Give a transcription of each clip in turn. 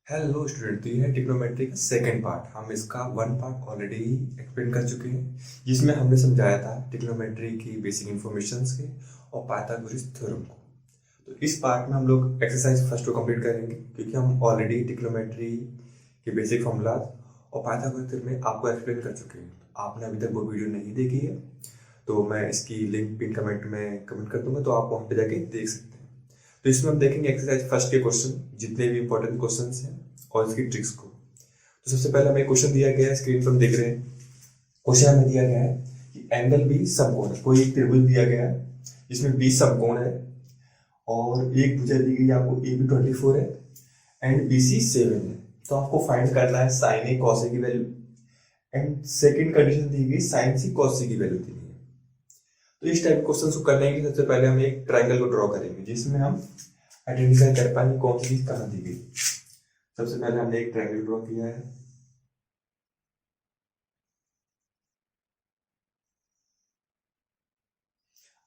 Hello student, तो ये है ट्रिग्नोमेट्री का सेकंड पार्ट। हम इसका वन पार्ट ऑलरेडी एक्सप्लेन कर चुके हैं, जिसमें हमने समझाया था ट्रिग्नोमेट्री की बेसिक इन्फॉर्मेशंस के और पाइथागोरस थ्योरम को। तो इस पार्ट में हम लोग एक्सरसाइज फर्स्ट को कंप्लीट करेंगे, क्योंकि हम ऑलरेडी ट्रिग्नोमेट्री के बेसिक फॉर्मूलाज और पाइथागोरस थ्योरम में आपको एक्सप्लेन कर चुके हैं। आपने अभी तक वो वीडियो नहीं देखी है तो मैं इसकी लिंक पिन कमेंट में कमेंट कर दूंगा, तो आप वहाँ पे जाके देख सकते हैं। तो इसमें हम देखेंगे एक्सरसाइज फर्स्ट के क्वेश्चन, जितने भी इंपॉर्टेंट क्वेश्चन हैं और इसकी ट्रिक्स को। तो सबसे पहले हमें क्वेश्चन दिया गया है, स्क्रीन पर हम देख रहे हैं। क्वेश्चन हमें दिया गया है कि एंगल बी समकोण है। कोई एक त्रिभुज दिया गया है जिसमें बी समकोण है और एक भुजा दी गई आपको ए बी 24 है एंड बी सी 7 है। तो आपको फाइंड करना है साइन ए कॉस ए की वैल्यू एंड सेकंड कंडीशन दी गई साइन सी कॉस सी की वैल्यू दी गई है। तो इस टाइप क्वेश्चन को करने के लिए सबसे पहले हम एक ट्राइंगल को ड्रॉ करेंगे, जिसमें हम आइडेंटिफाई कर पाएंगे कौन सी चीज कहाँ दी गई। सबसे पहले हमने एक ट्राइंगल ड्रॉ किया है।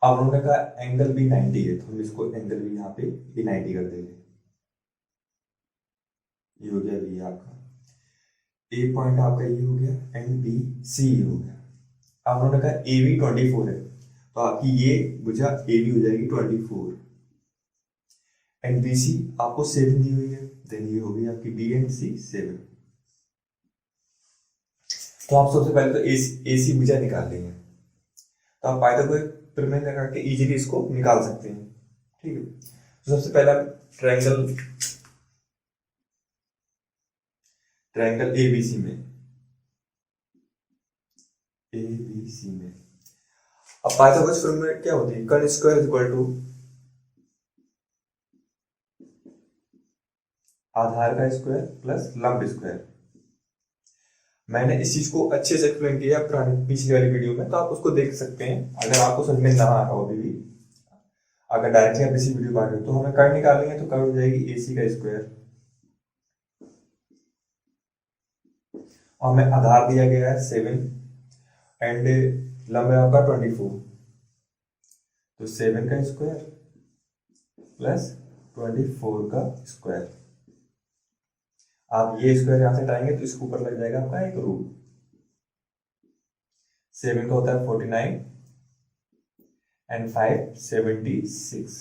अब उन्होंने कहा एंगल बी 90 है, तो हम इसको एंगल बी यहाँ पे बी 90 कर देंगे। ये हो गया बी आपका, ए पॉइंट आपका ये हो गया एंड बी सी हो गया। अब उन्होंने कहा ए बी 24 है, तो आपकी ये भुजा ए बी हो जाएगी 24 एंड बी सी आपको 7 दी हुई है, देन ये हो गई आपकी बी एंड सी 7। तो आप सबसे पहले तो ए सी भुजा निकाल लेंगे। तो आप पाइथागोरस प्रमेय लगा के इजीली इसको निकाल सकते हैं। ठीक है, तो सबसे पहला ट्रायंगल ट्रायंगल एबीसी में अब पाइथागोरस प्रमेय क्या होती है, कर्ण स्क्वायर इज इक्वल टू आधार का स्क्वायर प्लस लंब स्क्वायर। मैंने इस चीज को अच्छे से एक्सप्लेन किया पुरानी पिछली वाली वीडियो में, तो आप उसको देख सकते हैं अगर आपको समझ में ना आ रहा हो अभी भी। अगर डायरेक्टली आप इसी वीडियो पर आ रहे हो तो हमें कर्ण निकालेंगे, तो कर्ण हो जाएगी एसी का स्क्वायर और हमें आधार दिया गया है 7 एंड लंब है आपका 24, तो 7 का स्क्वायर प्लस 24 का स्क्वायर। आप ये स्क्वायर यहां से हटाएंगे तो इसके ऊपर लग जाएगा आपका एक रूट। 7 का होता है 49 एंड 5 76।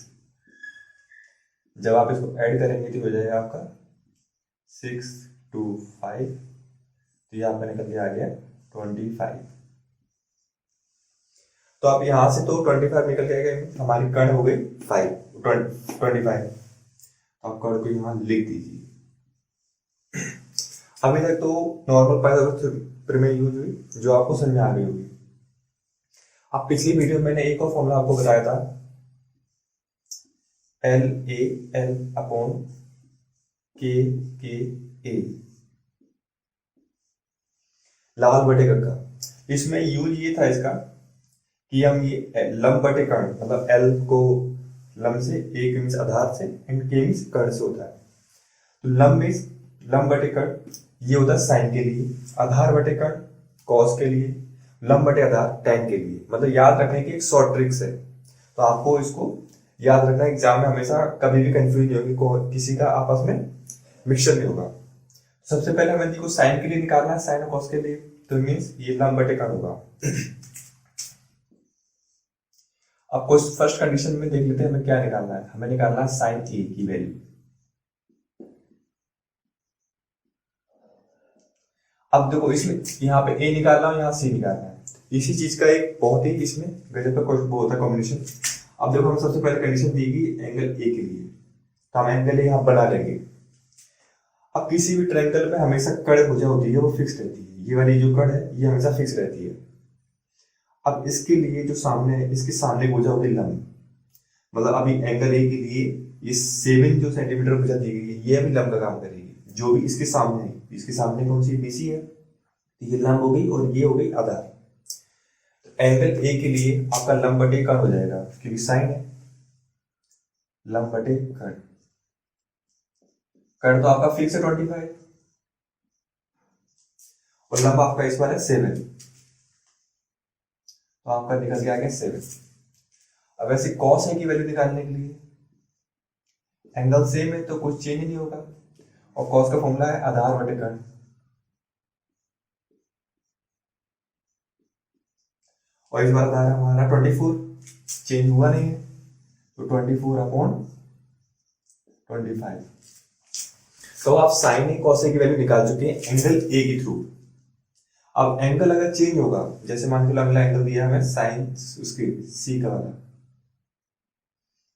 जब आप इसको ऐड करेंगे तो हो जाएगा आपका 6 2 5, तो ये आपका निकल के आ गया 25। तो आप यहां से तो 25 निकल के आएगा, हमारी कर्ण हो गई 25। तो आप कर्ण को यहां लिख दीजिए। अभी तक तो नॉर्मल पाइथागोरस प्रमेय यूज हुई, जो आपको समझ में आ गई होगी। अब पिछली वीडियो में मैंने एक और फॉर्मूला आपको बताया था, एल ए एल अपॉन के ए लाल बटे का। इसमें यूज ये था इसका कि हम ये लंब बटे कर्ण, मतलब एल को लंब से, ए के मीन्स आधार से एंड के मीन्स कर्ण से होता है। तो लंब मीन्स लंब बटे कर्ण ये होता है साइन के लिए, आधार बटे कर्ण कॉस के लिए, लंब बटे आधार tan के लिए। मतलब याद रखने की एक शॉर्ट ट्रिक्स है, तो आपको इसको याद रखना। एग्जाम में हमेशा कभी भी कंफ्यूज नहीं होगी, किसी का आपस में मिक्सचर नहीं होगा। सबसे पहले हमें को साइन के लिए निकालना है, साइन और कॉस के लिए, तो मीन्स ये लंब बटे कर्ण होगा। आपको फर्स्ट कंडीशन में देख लेते हैं हमें क्या निकालना है। हमें निकालना है साइन ए की वैल्यू। अब देखो इसमें यहाँ पे ए निकालना है, यहाँ सी निकालना है। इसी चीज का एक बहुत ही इसमें गजब का वो होता है कॉम्बिनेशन। अब देखो हम सबसे पहले कंडीशन दी गई एंगल ए के लिए, तो हम एंगल ए यहाँ बना लेंगे। अब किसी भी ट्रायंगल में हमेशा कर्ण भुजा होती है, वो फिक्स रहती है। ये वाली जो कर्ण है ये हमेशा फिक्स रहती है। अब इसके लिए जो सामने है, इसके सामने भुजा होगी लंब, मतलब अभी एंगल ए के लिए ये 7 जो सेंटीमीटर भुजा दी गई है, ये अभी लंब का काम करेगी। जो भी इसके सामने है, इसके सामने कौन सी बीसी है, तो ये लंब हो गई और ये हो गई आधार। तो एंगल ए के लिए आपका लंब बटे कर्ण हो जाएगा, क्योंकि साइन है, लंब बटे कर्ण। कर्ण तो आपका फिक्स है 25 और लंब आपका इस बार है 7, तो आपका निकल के आ गया 7। अब ऐसे कॉस है की वैल्यू निकालने के लिए एंगल सेम है तो कुछ चेंज नहीं होगा, और कॉस का फॉर्मूला है आधार बटे कर्ण। और इस बार आधार है हमारा 24, चेंज हुआ नहीं है, तो 24/25। तो आप साइन ए कॉस ए की वैल्यू निकाल चुके हैं एंगल ए के थ्रू। अब एंगल अगर चेंज होगा, जैसे मान के अगला एंगल दिया हमें साइन उसकी सी का वाला,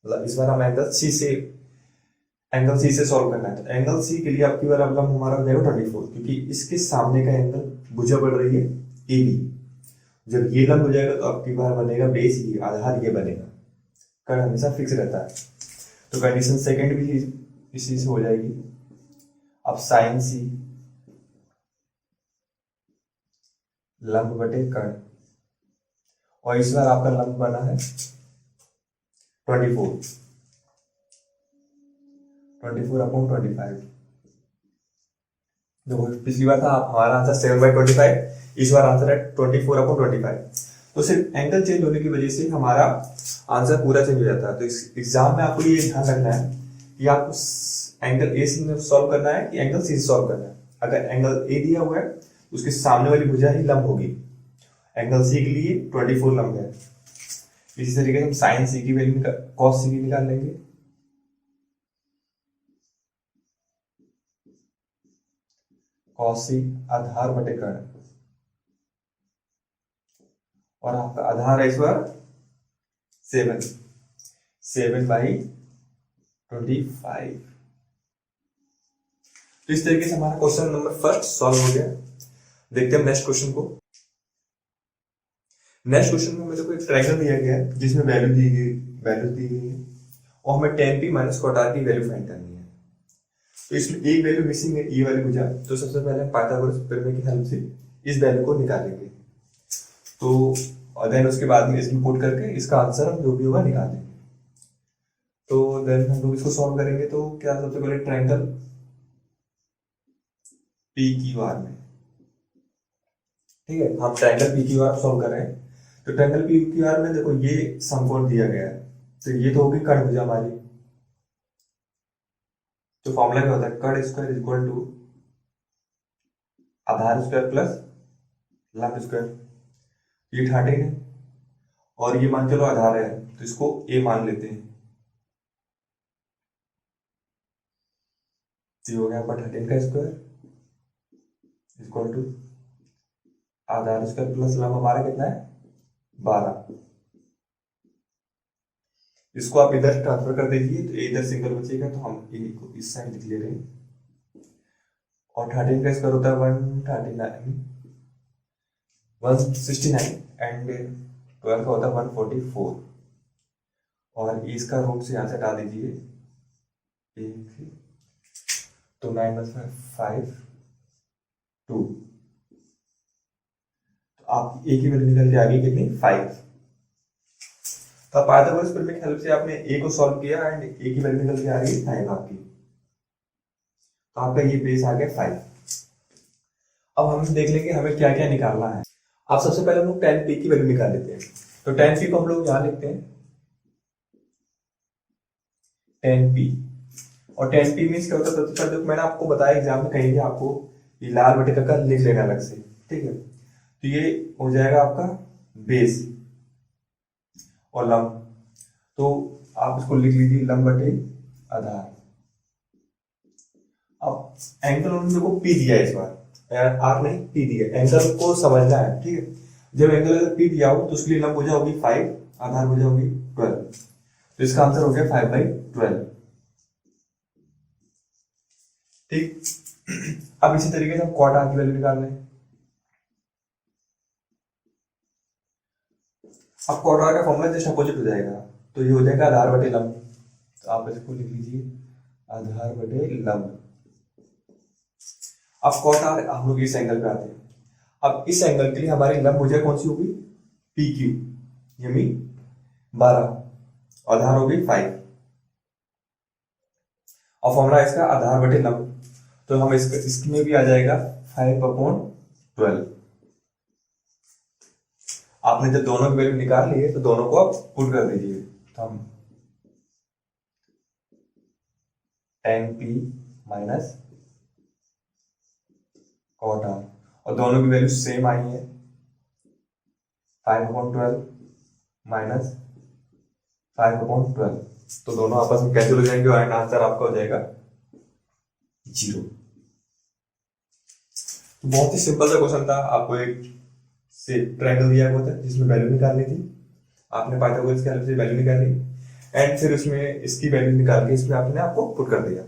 मतलब इस बार हम एंगल सी से सॉल्व करना है, तो एंगल सी के लिए आपकी बार अगला हमारा हो जाएगा 24, क्योंकि इसके सामने का एंगल भुजा बढ़ रही है ए बी। जब ये लंब हो जाएगा तो आपकी बार बनेगा बेस, ये आधार ये बनेगा, कर्ण हमेशा फिक्स रहता है। तो कंडीशन सेकंड भी इसी से हो जाएगी। अब साइन सी लंब बटे कर्ण, और इस बार आपका लंब बना है 24, 24/25। देखो पिछली बार था हमारा आंसर 7/25, इस बार आंसर है 24/25। तो सिर्फ एंगल चेंज होने की वजह से हमारा आंसर पूरा चेंज हो जाता है। तो इस एग्जाम में आपको ये ध्यान रखना है कि आपको एंगल ए से सॉल्व करना है कि एंगल सी से सॉल्व करना है। अगर एंगल ए दिया हुआ है तो उसके सामने वाली भुजा ही लंब होगी। एंगल सी के लिए 24 लंब है। इसी तरीके से हम साइन सी की वैल्यू कॉस सी की निकाल लेंगे। कॉस सी आधार बटे कर्ण, और आपका आधार है इस बार 7/25। तो इस तरीके से हमारा क्वेश्चन नंबर फर्स्ट सॉल्व हो गया। देखते हैं नेक्स्ट क्वेश्चन को। नेक्स्ट क्वेश्चन में मेरे को एक ट्रायंगल दिया गया है जिसमें वैल्यू दी गई है और हमें tan p minus cot r की वैल्यू फाइंड करनी है। तो इसमें एक वैल्यू मिसिंग है, ये वाली भुजा। तो सबसे पहले हम पाइथागोरस प्रमेय की हेल्प से इस वैल्यू को निकालेंगे। तो और देन उसके बाद में इसमें पुट करके इसका आंसर हम जो भी होगा निकाल देंगे। तो देन हम लोग इसको सॉल्व करेंगे। तो क्या सबसे पहले ट्रायंगल पी क्यू आर में, ठीक है, हम triangle P Q R solve कर रहे हैं। तो ट्रायंगल पी क्यू आर में देखो ये समकोण दिया गया है, तो ये तो होगी कर्ण भुजा हमारी। तो फॉर्मूला क्या होता है, कर्ण स्क्वायर इक्वल टू आधार स्क्वायर प्लस लंब स्क्वायर। ये 13 है और ये मान चलो आधार है, तो इसको ए मान लेते हैं। तो ये हो गया आपका 13 का स्क्वायर इक्वल टू आधार स्क्वायर प्लस लंब हमारा कितना है 12। इसको आप इधर ट्रांसफर कर दीजिए तो इधर सिंगल बचेगा, तो हम ए को इस साइड लिख ले रहे हैं। और 13 का स्क्वायर होता है 169 एंड 12 का होता है 144। और इसका रूट से यहां से हटा दीजिए, तो 9 + 5 2। तो आप ए की वैल्यू निकल के आ गई कितनी 5। तो पाइथागोरस प्रमेय की हेल्प से आपने ए को सॉल्व किया एंड ए की वैल्यू निकल के आ रही है 5 आपकी। तो आपका ये बेस आ गया 5। अब हम देख लेंगे हमें क्या क्या निकालना है। अब सबसे पहले हम लोग tan p की वैल्यू निकाल लेते हैं। तो tan p को हम लोग यहां लिखते हैं tan p। और tan p मींस क्या होता है, सबसे पहले मैंने आपको बताया एग्जाम में कहीं भी आपको ये लाल बटे का लिख लेना अलग से, ठीक है। तो ये हो जाएगा आपका बेस और लंब, तो आप इसको लिख लीजिए लंब बटे आधार। अब एंगल उन्होंने को पी दिया है, इस बार आर नहीं पी दिया। एंगल को समझना है, ठीक है। जब एंगल अगर पी दिया हो तो उसके लिए लंब भुजा होगी 5, आधार भुजा होगी 12। तो इसका आंसर हो गया 5/12, ठीक। अब इसी तरीके से हम cot r की वैल्यू निकाल लें। अब cot r का फॉर्मूला जस्ट अपोजिट हो जाएगा, तो ये हो जाएगा आधार बटे लंब। तो आप इसको लिख लीजिए आधार बटे लंब। अब cot r हम लोग इस एंगल पे आते हैं। अब इस एंगल के लिए हमारी लंब भुजा कौन सी होगी PQ, यानी 12, आधार होगी 5 और फॉर्मूला इसका आधार बटे लंब। तो हम इसमें भी आ जाएगा 5/12। आपने जब दोनों की वैल्यू निकाल ली है तो दोनों को आप पुट कर दीजिए। तो हम tan p minus cot R, और दोनों की वैल्यू सेम आई है, 5/12 माइनस 5/12, तो दोनों आपस में कैंसिल हो जाएंगे और आंसर आपका हो जाएगा 0। तो बहुत ही सिंपल सा क्वेश्चन था, आपको एक से ट्रायंगल दिया हुआ था जिसमें वैल्यू निकालनी थी, आपने पाइथागोरस की हेल्प से वैल्यू निकाली एंड फिर उसमें इसकी वैल्यू निकाल के इसमें आपने आपको पुट कर दिया।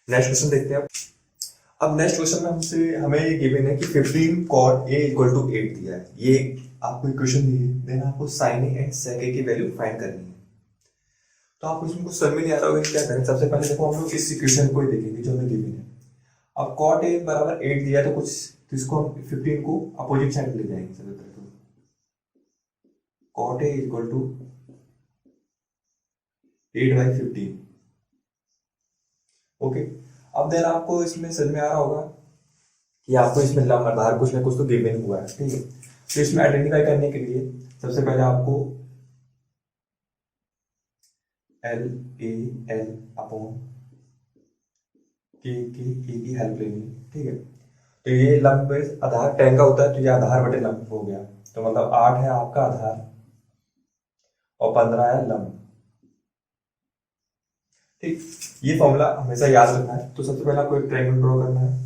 नेक्स्ट क्वेश्चन देखते हैं। अब नेक्स्ट क्वेश्चन में हमसे हमें ये गिवन है कि 15 cot a = 8 दिया है, ये आपको इक्वेशन दी है, देन आपको sin a and sec a की वैल्यू फाइंड करनी है। तो आपको इसमें कुछ समझ में नहीं आ रहा होगा क्या करें। सबसे पहले देखो हम लोग इस इक्वेशन को ही देखेंगे जो हमें गिवन है। अब cot a बराबर 8 दिया है तो कुछ तो इसको हम 15 को अपोजिट साइड ले जाएंगे। सबसे पहले तो cot a = 8/15। ओके, अब देन आपको इसमें समझ में आ रहा होगा कि आपको इसमें लंब आधार कुछ ना कुछ तो गिवन हुआ है, ठीक है। तो इसमें आइडेंटिफाई करने के लिए सबसे पहले आपको LAL अपॉन K की हेल्प लेनी है, ठीक है। तो ये लंब में आधार 10 का होता है, तो ये आधार बटे लंब हो गया, तो मतलब 8 है आपका आधार और 15 है लंब, ठीक। ये फॉर्मूला हमेशा याद रखना है। तो सबसे पहले आपको एक ट्रायंगल ड्रॉ करना है,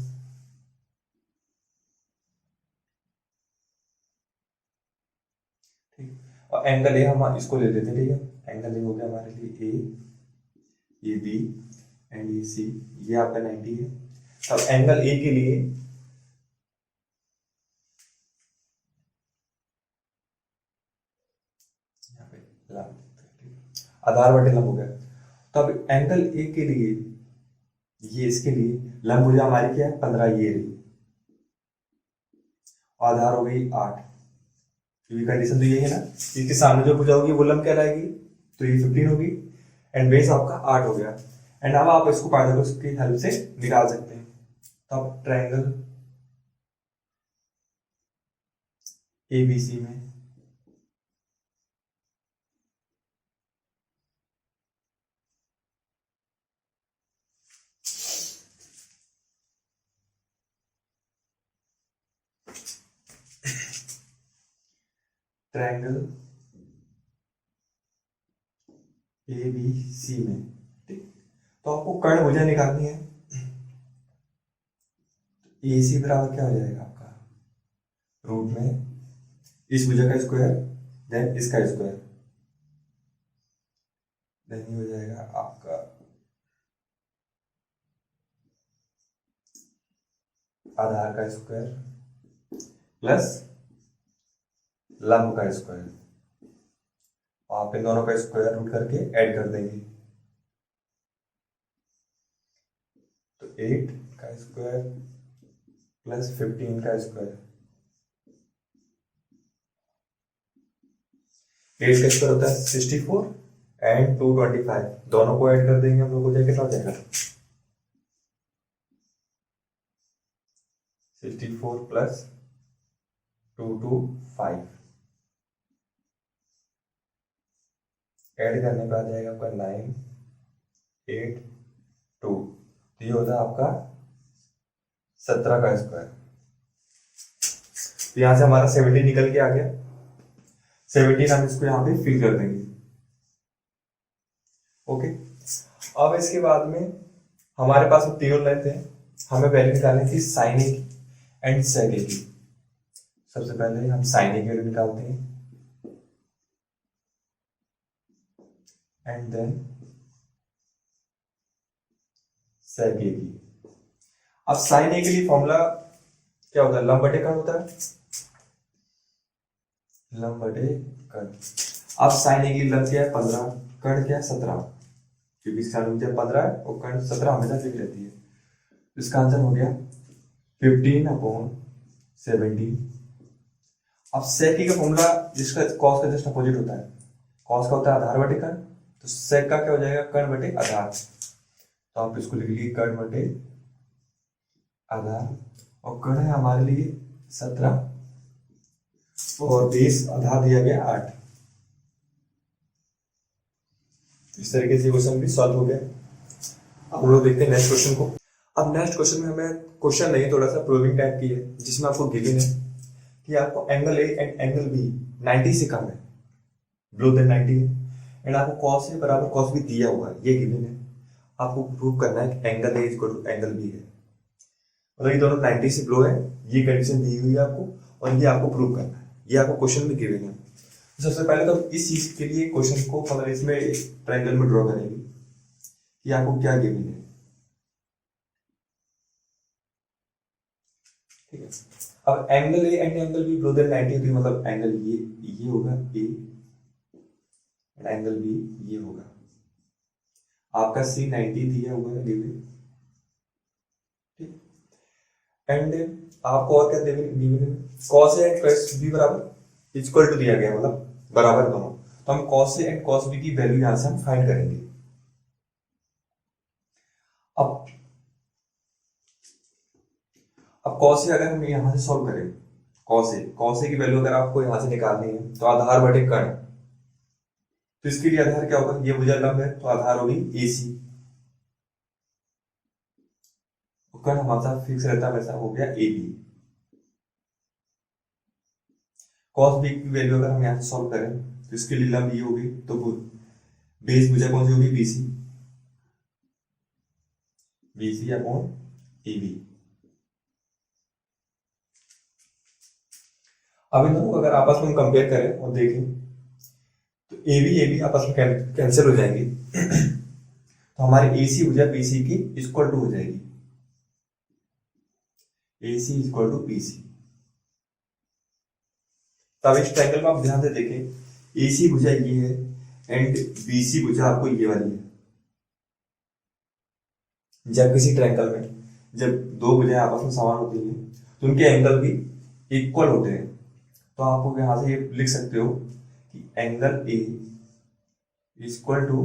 ठीक। और एंगल ए हम इसको ले लेते हैं, ठीक है। एंगल ए हो गया हमारे लिए ए, ये बी एंड ये सी, ये आपका 90 है। अब एंगल ए के लिए यहाँ पे आधार बटे लंब हो गया। तो अब एंगल ए के लिए ये इसके लिए लंब भुजा हमारी क्या है 15, ये रही, आधार हो गई 8, क्योंकि कंडीशन तो यही है ना, इसके सामने जो भुजा होगी वो लंब कहलाएगी, तो ये 15 होगी एंड बेस आपका 8 हो गया। एंड अब आप इसको पाइथागोरस की हेल्प से निकाल सकते हैं। तो अब ट्रायंगल ABC में ट्रायंगल ABC में, ठीक। तो आपको कर्ण भुजा निकालनी है। AC बराबर क्या हो जाएगा आपका, रूट में इस भुजा का स्क्वायर देन इसका स्क्वायर, देन ये हो जाएगा आपका आधार का स्क्वायर प्लस लंब का स्क्वायर, आप इन दोनों का स्क्वायर रूट करके ऐड कर देंगे, तो 8 का स्क्वायर प्लस 15 का स्क्वायर, 8 का स्क्वायर होता है 64 एंड 225, दोनों को ऐड कर देंगे हम लोग, हो जाएगा कितना हो जाएगा 64 प्लस 225, ऐड करने पे आ जाएगा आपका 982, तो ये होता है आपका 17 का स्क्वायर। तो यहां से हमारा 17 निकल के आ गया, 17 हम इसको यहाँ पे फिल कर देंगे। ओके, अब इसके बाद में हमारे पास तीनों लेंथ है, हमें वैल्यू निकालनी थी साइन ए एंड सेक ए की। सबसे पहले हम साइन ए की वैल्यू निकालते हैं एंड देन सेक ए की। अब साइन ए के लिए फॉर्मूला क्या होता है, लंब बटे कर्ण होता है, लंब बटे कर्ण। अब साइन ए की लंब क्या है 15, कर्ण क्या है 17, क्योंकि इसका लंब 15 है और कर्ण 17 हमेशा फिक्स रहती है। इसका आंसर हो गया 15/17। अब सेक का फॉर्मूला जिसका कॉस का जस्ट अपोजिट होता है, कॉस का होता है आधार बटे कर्ण, तो सेक का क्या हो जाएगा कर्ण बटे आधार, तो आप इसको लिख लीजिए कर्ण बटे आधार, और कर्ण है हमारे लिए 17 और बेस आधार दिया गया 8। इस तरीके से क्वेश्चन भी सॉल्व हो गया। अब हम लोग देखते हैं नेक्स्ट क्वेश्चन को। अब नेक्स्ट क्वेश्चन में हमें क्वेश्चन नहीं, थोड़ा सा प्रूविंग टाइप की है, जिसमें आपको गिवन है कि आपको angle A and angle B 90 से कम है, बिलो देन 90 है, एंड आपको कॉस ए बराबर कॉस बी दिया हुआ है, ये गिवन है। आपको प्रूव करना है कि angle A equal to angle B है, मतलब ये दोनों 90 से बिलो है, ये कंडीशन दी हुई है आपको, और ये आपको प्रूव करना है, ये आपको क्वेश्चन में गिवन है। तो सबसे पहले तो इस चीज के लिए क्वेश्चन को मतलब इसमें ट्रायंगल में ड्रॉ करेंगे कि आपको क्या गिवन है, ठीक है। अब angle A and angle B below than 90 होती है, मतलब एंगल ये होगा ए एंड एंगल बी ये होगा। आपका सी 90 दिया हुआ है गिवन, ठीक। एंड आपको और क्या गिवन है, cos A and cos B बराबर इक्वल टू दिया गया, मतलब बराबर दोनों। तो हम cos A and cos B की वैल्यू यहां से हम फाइंड करेंगे। अब cos ए अगर हम यहां से सॉल्व करें, cos ए की वैल्यू अगर आपको यहां से निकालनी है तो आधार बटे कर्ण, तो इसके लिए आधार क्या होगा, ये भुजा लंब है तो आधार होगी AC, कर्ण हमारा फिक्स रहता है, वैसा हो गया AB। cos बी की वैल्यू अगर हम यहां से सॉल्व करें तो इसके लिए लंब ये होगी, तो बेस भुजा कौन सी होगी, BC अपॉन AB। अब इन दोनों को अगर आपस में कंपेयर करें और देखें तो AB आपस में कैंसिल हो जाएंगे तो हमारी AC भुजा BC की इक्वल टू हो जाएगी, AC इक्वल टू BC। तब इस ट्रायंगल में आप ध्यान से देखें, AC भुजा ये है एंड BC भुजा आपको ये वाली है। जब किसी ट्रायंगल में जब दो भुजाएं आपस में समान होती हैं तो उनके एंगल भी इक्वल होते हैं, तो आप यहां से ये लिख सकते हो कि angle A equal to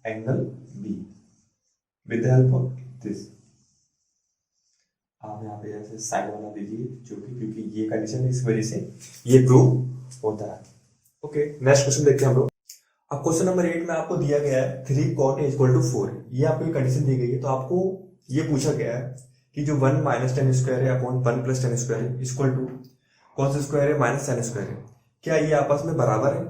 angle B with the help of this. आप यहाँ पे ऐसे साइन बना दीजिए, जो कि क्योंकि ये कंडीशन है इस वजह से ये प्रूव होता है। ओके, नेक्स्ट क्वेश्चन देखते हैं हम लोग। अब क्वेश्चन नंबर 8 में आपको दिया गया है 3 cot A इक्वल टू 4, ये आपको कंडीशन दी गई है। तो आपको ये पूछा गया है कि जो 1 माइनस टेन स्क्वायर है अपॉन 1 प्लस टेन स्क्वायर है इक्वल टू कॉस स्क्वायर है माइनस साइन स्क्वायर है, क्या ये आपस में बराबर है?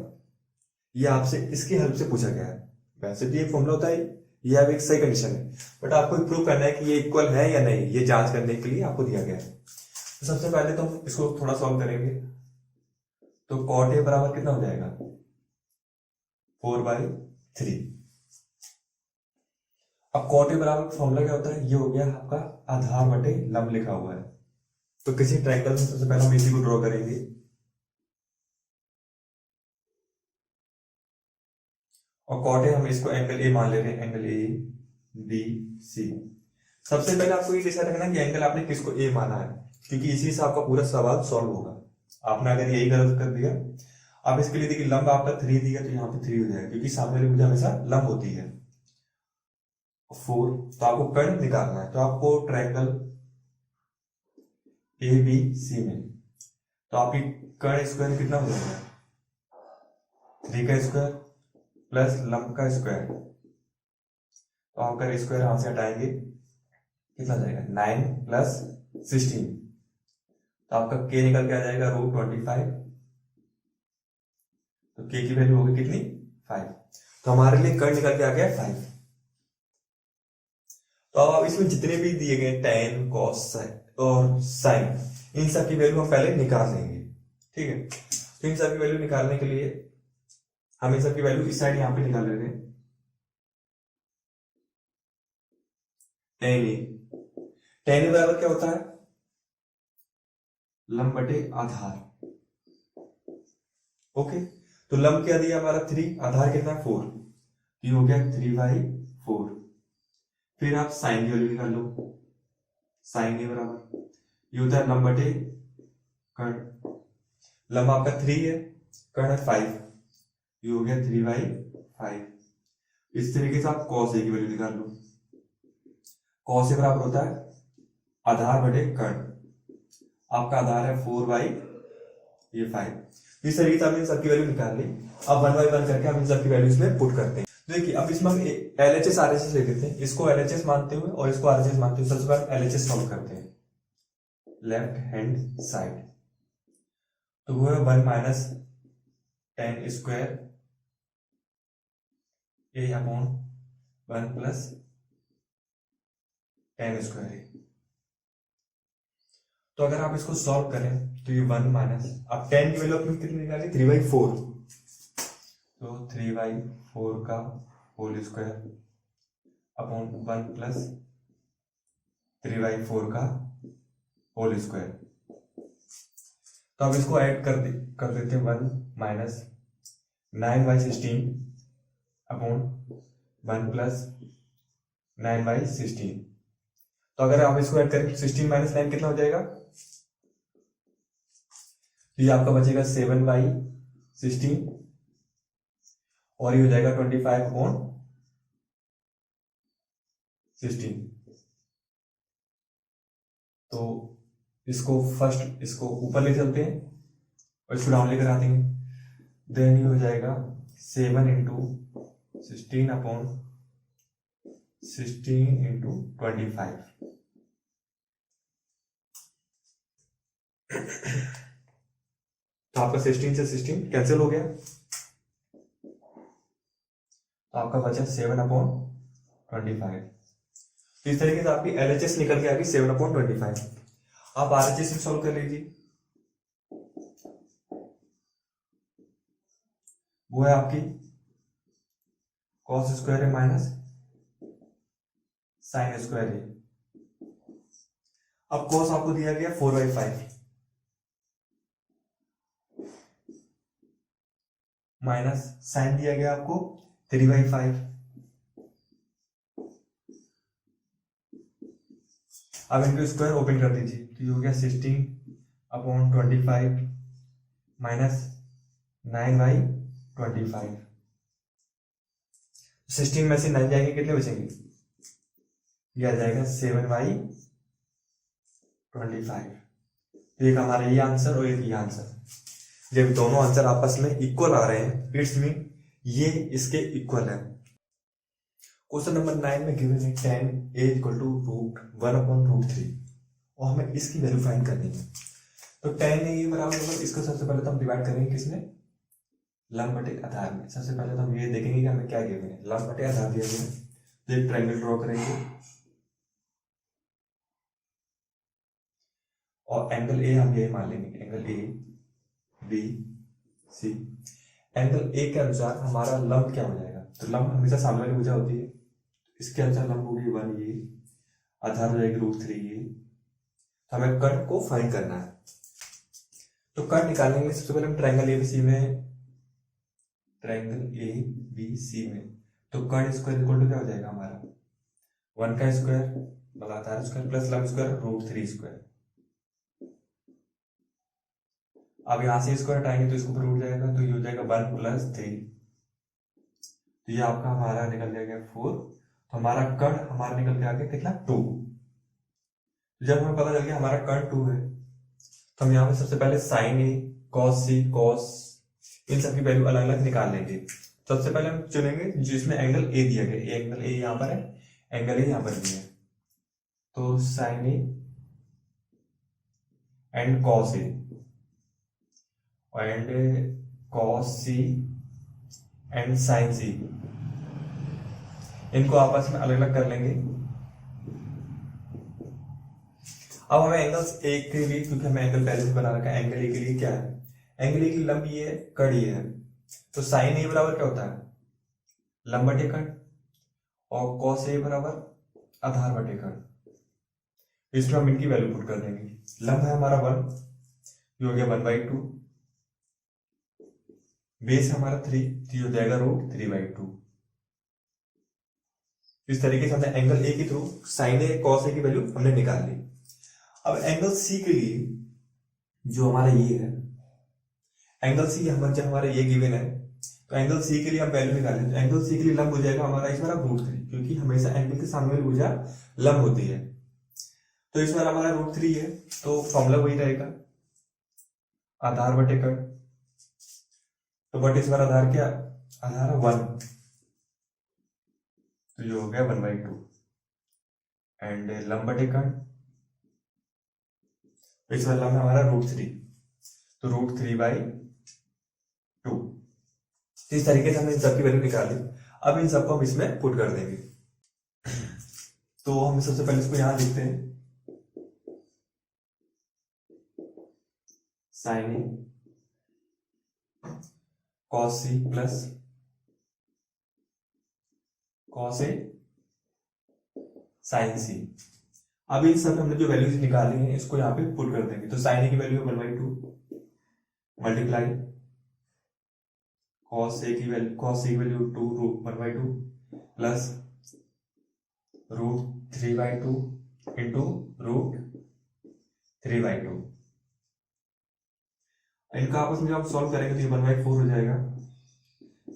ये आपसे इसकी हेल्प से पूछा गया है। वैसे भी एक फॉर्मूला होता है, ये अब एक सही कंडीशन है, बट आपको प्रूव करना है कि ये इक्वल है या नहीं, ये जांच करने के लिए आपको दिया गया है। तो सबसे पहले तो हम इसको थोड़ा सॉल्व करेंगे। तो cot A बराबर कितना हो जाएगा, 4/3। अब cot A बराबर फॉर्मूला क्या होता है, ये हो गया आपका आधार बटे लंब लिखा हुआ है। तो किसी ट्रायंगल में सबसे पहले हम इसी को ड्रॉ करेंगे। और cot A हम इसको एंगल A मान ले रहे हैं, एंगल ABC। सबसे पहले आपको ये डिसाइड करना है कि एंगल आपने किसको A माना है, क्योंकि इसी से आपका पूरा सवाल सॉल्व होगा। आपने अगर यही गलत कर दिया, अब इसके लिए देखिए लंब आपका 3 दिया तो यहाँ पे 3 हो जाएगा, क्योंकि सामने वाली भुजा हमेशा लंब होती है। 4, तो आपको कर्ण निकालना है, तो आपको ट्रायंगल ABC में तो आपकी कर्ण स्क्वायर कितना हो जाएगा, 3 का स्क्वायर प्लस लंब का स्क्वायर, तो आपका स्क्वायर यहां से हटाएंगे, कितना जाएगा 9 प्लस 16, तो आपका k निकल के आ जाएगा √25, तो k की वैल्यू होगी कितनी 5, तो हमारे लिए कर्ण निकल के आ गया 5। तो अब इसमें जितने भी दिए गए tan cos और sin, इन सब की वैल्यू हम पहले निकाल लेंगे, ठीक है। तो इन सब की वैल्यू निकालने के लिए हम इन सब की वैल्यू इस साइड यहां पे निकाल लेते हैं। tan A बराबर क्या होता है, लंब बटे आधार। ओके, तो लंब क्या दिया हमारा 3, आधार कितना 4, तो ये हो गया 3/4। फिर आप साइन की वैल्यू निकाल लो, साइन A बराबर ये होता है लंब बटे कर्ण। लंब आपका 3 है, कर्ण 5, ये हो गया 3/5। इस तरीके से आप cos A की वैल्यू निकाल लो। cos A बराबर होता है आधार बटे कर्ण, आपका आधार है 4/5। इस तरीके से हमने इन सबकी वैल्यू निकाल ली। अब 1 बाय 1 करके हम इन सबकी वैल्यू इसमें पुट करते हैं। देखिए अब इसमें हम LHS RHS ले लेते हैं, इसको LHS मानते हुए और इसको RHS मानते हुए सबसे पहले LHS सॉल्व करते हैं लेफ्ट हैंड साइड। तो वो है 1 माइनस टेन स्क्वायर ए अपॉन 1 प्लस टेन स्क्वायर ए। तो अगर आप इसको सॉल्व करें तो ये 1 माइनस, अब 10 की वैल्यू अपनी कितनी निकाली 3/4, तो 3/4 का होल स्क्वायर अपॉन 1 प्लस 3/4 का होल स्क्वायर। तो अब इसको ऐड कर देते हैं 1 माइनस 9/16 अपॉन 1 प्लस 9/16। तो अगर आप इसको ऐड करें 16 माइनस 9 कितना हो जाएगा, तो ये आपका बचेगा 7/16 और ये हो जाएगा 25/16। तो इसको ऊपर ले चलते हैं और इसको डाउन लेकर आते हैं, देन ये हो जाएगा 7 × 16 अपॉन 16 × 25। तो आपका 16 से 16 कैंसिल हो गया, तो आपका बचा 7/25। तो इस तरीके से आपकी LHS निकल के आ गई 7/25। आप RHS सॉल्व कर लीजिए, वो है आपकी cos स्क्वायर है माइनस साइन स्क्वायर है। अब cos आपको दिया गया 4/5 माइनस साइन दिया गया आपको 3/5। अब इनको स्क्वायर ओपन कर दीजिए, तो ये हो गया 16/25 माइनस 9/25। 16 में से 9 जाएंगे, कितने बचेंगे, ये आ जाएगा 7/25। तो एक हमारा ये आंसर और एक ये आंसर, जब दोनों आंसर आपस में इक्वल आ रहे हैं इट्स मीन ये इसके इक्वल है। क्वेश्चन नंबर 9 में गिवन है 10a = √1/√3 और हमें इसकी वैल्यू फाइंड करनी है। तो 10a बराबर होगा, इसको सबसे पहले तो हम डिवाइड करेंगे किसमें, लंब बटे आधार में। सबसे पहले तो हम ये देखेंगे कि हमें क्या गिवन है, लंब बटे आधार दिया गया है। तो एक ट्रायंगल ड्रॉ करेंगे और एंगल ए हम ये मान लेंगे, angle A B C. Angle A के अनुसार हमारा लंब क्या हो जाएगा, तो लंब हमेशा सामने वाली भुजा होती है, इसके अनुसार लंब होगी 1 ये, आधार हो जाएगी √3 ये। तो हमें कट को फाइंड करना है। तो कट निकालने के लिए सबसे पहले हम ट्रायंगल एबीसी में, ट्रायंगल एबीसी में तो कट स्क्वायर इक्वल टू क्या हो जाएगा हमारा 1 का स्क्वायर मतलब आधार स्क्वायर प्लस लंब स्क्वायर √3 स्क्वायर। अब यहां से स्क्वायर हटाएंगे तो इसको ऊपर उठ जाएगा, तो ये हो जाएगा 1 + 3। तो ये आपका हमारा निकल जाएगा 4। तो हमारा कर्ण हमारा निकल के आ गया कितना 2। जब हमें पता चल गया हमारा कर्ण 2 है, तो हम यहाँ पे सबसे पहले साइन ए, कॉस सी, कॉस इन सबकी वैल्यू अलग अलग निकाल लेंगे। सबसे पहले हम चुनेंगे जिसमें एंगल ए दिया गया, एंगल ए यहाँ पर है, एंगल ए यहाँ पर भी है। तो sine A and cos A and cos C and sine C, इनको आपस में अलग अलग कर लेंगे। अब हमें एंगल्स ए के लिए, क्योंकि हमें एंगल पहले से बना रखा है, एंगल ए के लिए क्या है, एंगल ए की लंब ये है, कड़ ये है। तो साइन ए बराबर क्या होता है, लंब बटे कड़, और कॉस ए बराबर आधार बटे कड़। इसमें हम इनकी वैल्यू पुट कर देंगे। लंब है हमारा 1, ये हो गया 1/2, बेस है हमारा 3, तो ये हो जाएगा √3/2। इस तरीके से हमने एंगल ए के through sign A cos A की वैल्यू हमने निकाल ली। अब एंगल सी के लिए जो हमारा ये है, एंगल सी जब हमारा ये गिवन है, तो एंगल सी के लिए हम वैल्यू निकालें। तो एंगल सी के लिए लंब हो जाएगा हमारा इस बार √3, क्योंकि हमेशा एंगल के सामने वाली भुजा लंब होती है। तो इस बार हमारा √3 है, तो फॉर्मूला वही रहेगा, आधार बटे कड़। तो बट इस बार आधार क्या, आधार 1, तो ये हो गया 1/2 एंड लंबा टेकन इस वाला में हमारा √3, तो √3/2। इस तरीके से हमने इन सबकी वैल्यू निकाली। अब इन सबको हम इसमें पुट कर देंगे। तो हम सबसे पहले इसको यहां लिखते हैं, sign A cos C plus cos A sign सी। अब इन सब हमने जो वैल्यूज निकाली हैं इसको यहाँ पे पुट कर देंगे। तो साइन ए की वैल्यू 1/2 मल्टीप्लाई कॉस ए की वैल्यू 1/2 प्लस √3/2 इंटू √3/2। इनका आपस में जब आप सॉल्व करेंगे तो ये 1/4 हो जाएगा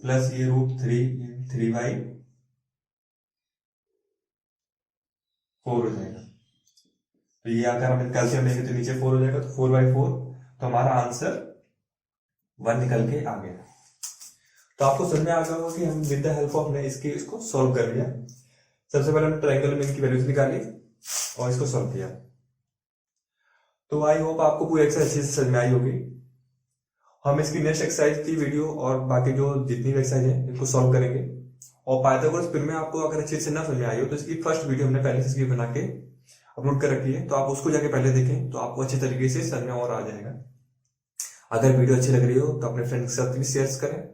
प्लस ये √3/4 हो जाएगा। तो ये अगर हम कैल्शियम लेंगे तो नीचे 4 हो जाएगा, तो 4/4। तो हमारा आंसर 1 निकल के आ गया। तो आपको समझ में आ गया होगा कि हम विद द हेल्प ऑफ ने इसको सॉल्व कर लिया। सबसे पहले हमने ट्रायंगल में इनकी वैल्यूज निकाली और इसको सॉल्व किया। तो आई होप आपको पूरी एक्सरसाइज अच्छे से समझ में आई होगी। हम इसकी नेक्स्ट एक्सरसाइज की वीडियो और बाकी जो जितनी भी एक्सरसाइज है इनको सॉल्व करेंगे। और पाइथागोरस फिर में आपको अगर अच्छे से ना समझ में आई हो तो इसकी फर्स्ट वीडियो हमने पहले से इसकी बना के अपलोड कर रखी है, तो आप उसको जाके पहले देखें तो आपको अच्छे तरीके से समझ में और आ जाएगा। अगर वीडियो अच्छी लग रही हो तो अपने फ्रेंड्स के साथ भी शेयर करें।